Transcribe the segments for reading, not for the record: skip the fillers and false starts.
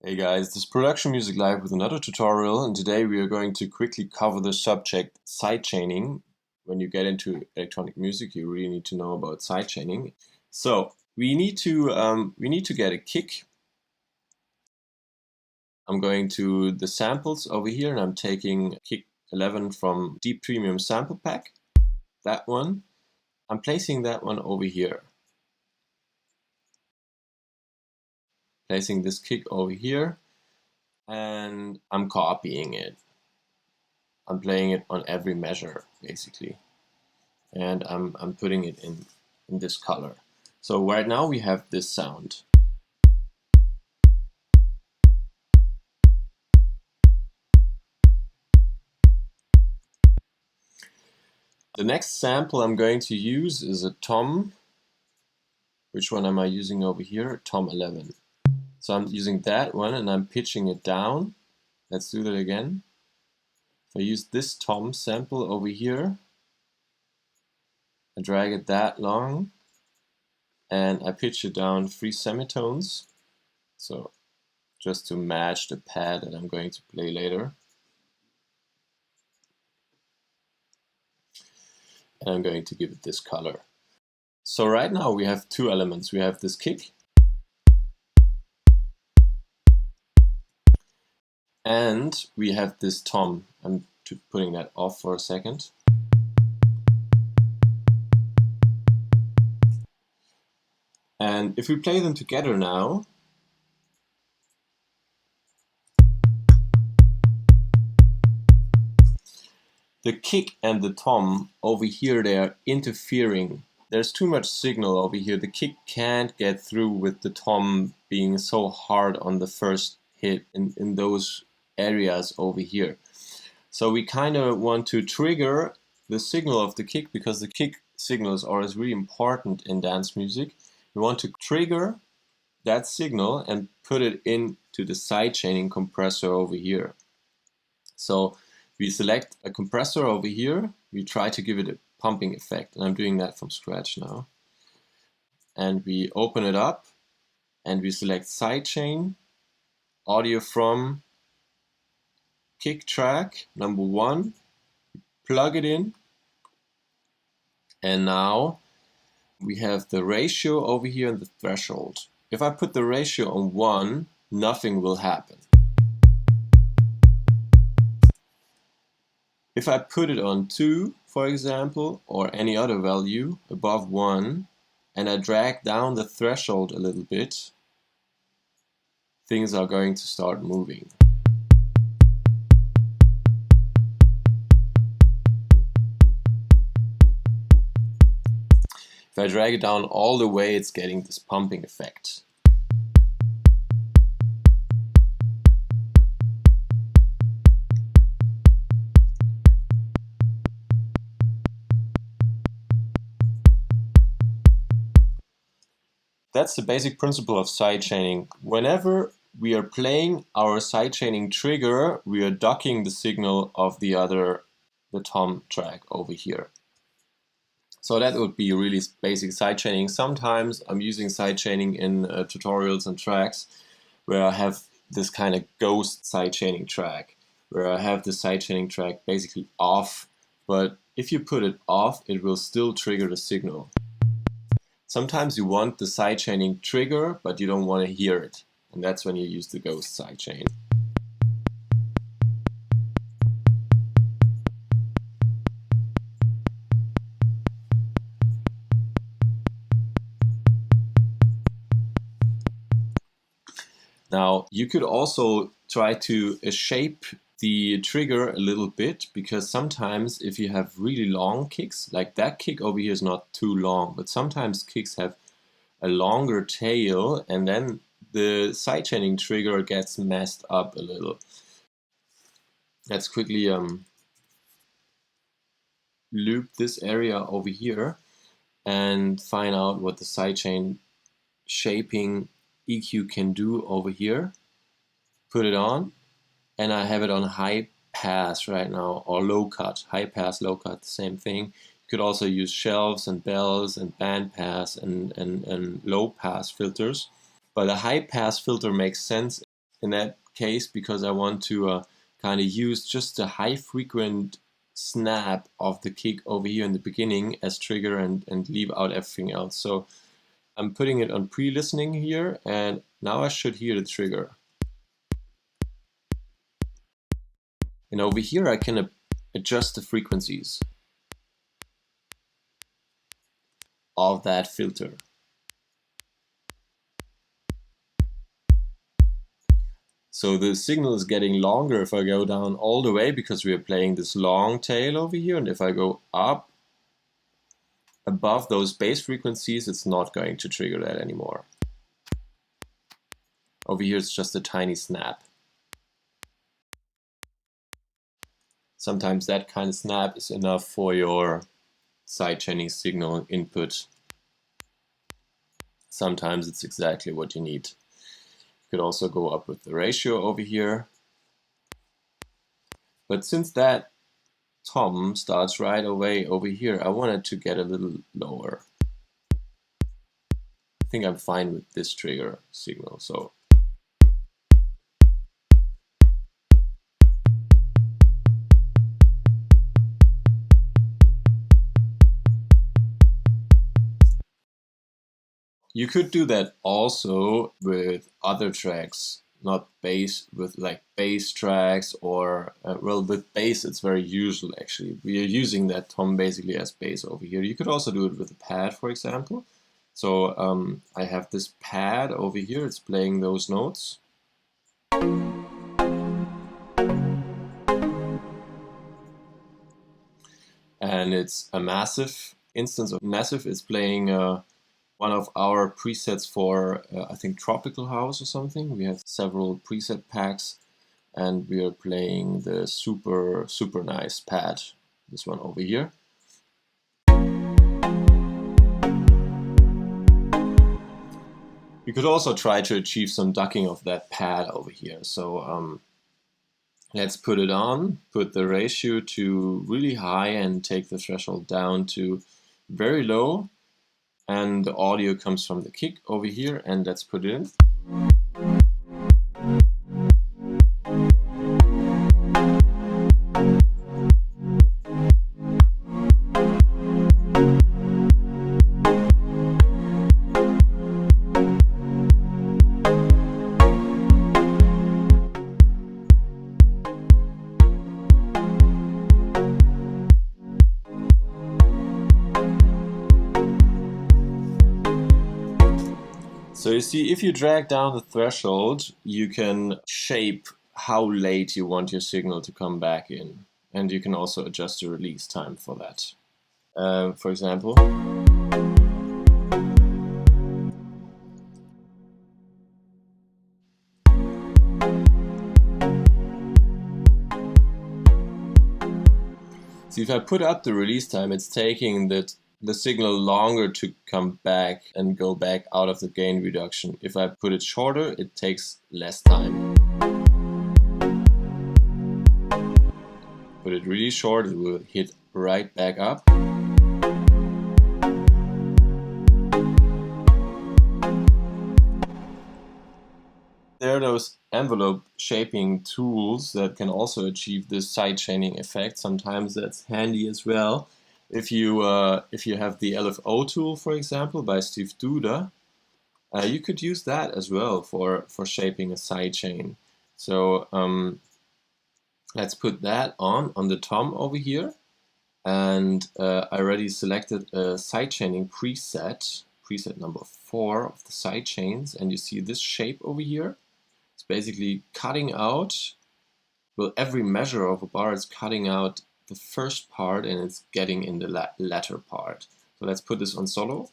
Hey guys, this is Production Music Live with another tutorial, and today we are going to quickly cover the subject sidechaining. When you get into electronic music, you really need to know about sidechaining. So we need to get a kick. I'm going to the samples over here, and I'm taking kick 11 from Deep Premium Sample Pack. That one. I'm placing that one over here. Placing this kick over here. And I'm copying it. I'm playing it on every measure, basically. And I'm putting it in this color. So right now we have this sound. The next sample I'm going to use is a tom. Which one am I using over here? Tom 11. So I'm using that one and I'm pitching it down. Let's do that again. If I use this tom sample over here, I drag it that long and I pitch it down 3 semitones. So just to match the pad that I'm going to play later. And I'm going to give it this color. So right now we have two elements. We have this kick and we have this tom. I'm putting that off for a second. And if we play them together now, the kick and the tom over here, they are interfering. There's too much signal over here. The kick can't get through with the tom being so hard on the first hit in those areas over here. So we kind of want to trigger the signal of the kick, because the kick signals are really important in dance music. We want to trigger that signal and put it into the sidechaining compressor over here. So we select a compressor over here, we try to give it a pumping effect, and I'm doing that from scratch now. And we open it up and we select sidechain, audio from kick track number 1, plug it in, and now we have the ratio over here and the threshold. If I put the ratio on 1, nothing will happen. If I put it on 2, for example, or any other value above 1, and I drag down the threshold a little bit, things are going to start moving. If I drag it down all the way, it's getting this pumping effect. That's the basic principle of sidechaining. Whenever we are playing our sidechaining trigger, we are ducking the signal of the tom track over here. So that would be really basic sidechaining. Sometimes I'm using sidechaining in tutorials and tracks where I have this kind of ghost sidechaining track, where I have the sidechaining track basically off, but if you put it off, it will still trigger the signal. Sometimes you want the sidechaining trigger, but you don't want to hear it, and that's when you use the ghost sidechain. Now, you could also try to shape the trigger a little bit, because sometimes if you have really long kicks, like that kick over here is not too long, but sometimes kicks have a longer tail, and then the sidechaining trigger gets messed up a little. Let's quickly loop this area over here and find out what the sidechain shaping EQ can do over here. Put it on, and I have it on high pass right now, or low cut. High pass, low cut, the same thing. You could also use shelves and bells and band pass and low pass filters. But a high pass filter makes sense in that case, because I want to kind of use just a high frequent snap of the kick over here in the beginning as trigger and leave out everything else. So I'm putting it on pre-listening here, and now I should hear the trigger. And over here I can adjust the frequencies of that filter. So the signal is getting longer if I go down all the way, because we are playing this long tail over here, and if I go up above those bass frequencies, it's not going to trigger that anymore. Over here it's just a tiny snap. Sometimes that kind of snap is enough for your sidechaining signal input. Sometimes it's exactly what you need. You could also go up with the ratio over here. But since that tom starts right away over here, I want it to get a little lower. I think I'm fine with this trigger signal. So you could do that also with other tracks, not bass, with like bass tracks, or well, with bass it's very usual actually. We are using that tom basically as bass over here. You could also do it with a pad, for example. So I have this pad over here, it's playing those notes. And it's a massive instance of massive. It's playing one of our presets for, I think, Tropical House or something. We have several preset packs, and we are playing the super nice pad, this one over here. You could also try to achieve some ducking of that pad over here. So let's put it on, put the ratio to really high and take the threshold down to very low. And the audio comes from the kick over here, and let's put it in. So you see, if you drag down the threshold, you can shape how late you want your signal to come back in. And you can also adjust the release time for that. For example, see, if I put up the release time, it's taking the signal longer to come back and go back out of the gain reduction. If I put it shorter, it takes less time. Put it really short, it will hit right back up. There are those envelope shaping tools that can also achieve this sidechaining effect. Sometimes that's handy as well. If you have the LFO tool, for example, by Steve Duda, you could use that as well for shaping a sidechain. So let's put that on the tom over here, and I already selected a sidechaining preset number 4 of the sidechains, and you see this shape over here. It's basically cutting out, well, every measure of a bar is cutting out the first part and it's getting in the latter part. So let's put this on solo.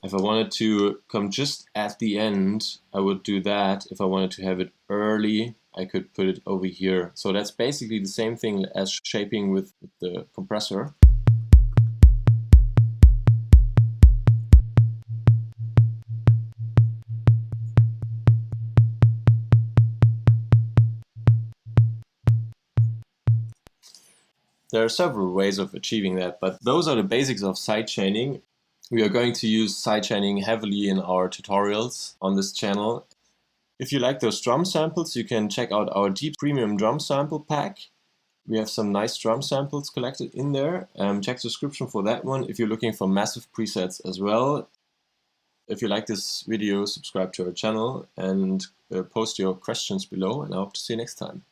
If I wanted to come just at the end, I would do that. If I wanted to have it early, I could put it over here. So that's basically the same thing as shaping with the compressor. There are several ways of achieving that, but those are the basics of sidechaining. We are going to use sidechaining heavily in our tutorials on this channel. If you like those drum samples, you can check out our deep premium drum sample pack. We have some nice drum samples collected in there. Check the description for that one if you're looking for massive presets as well. If you like this video, subscribe to our channel and post your questions below, and I hope to see you next time.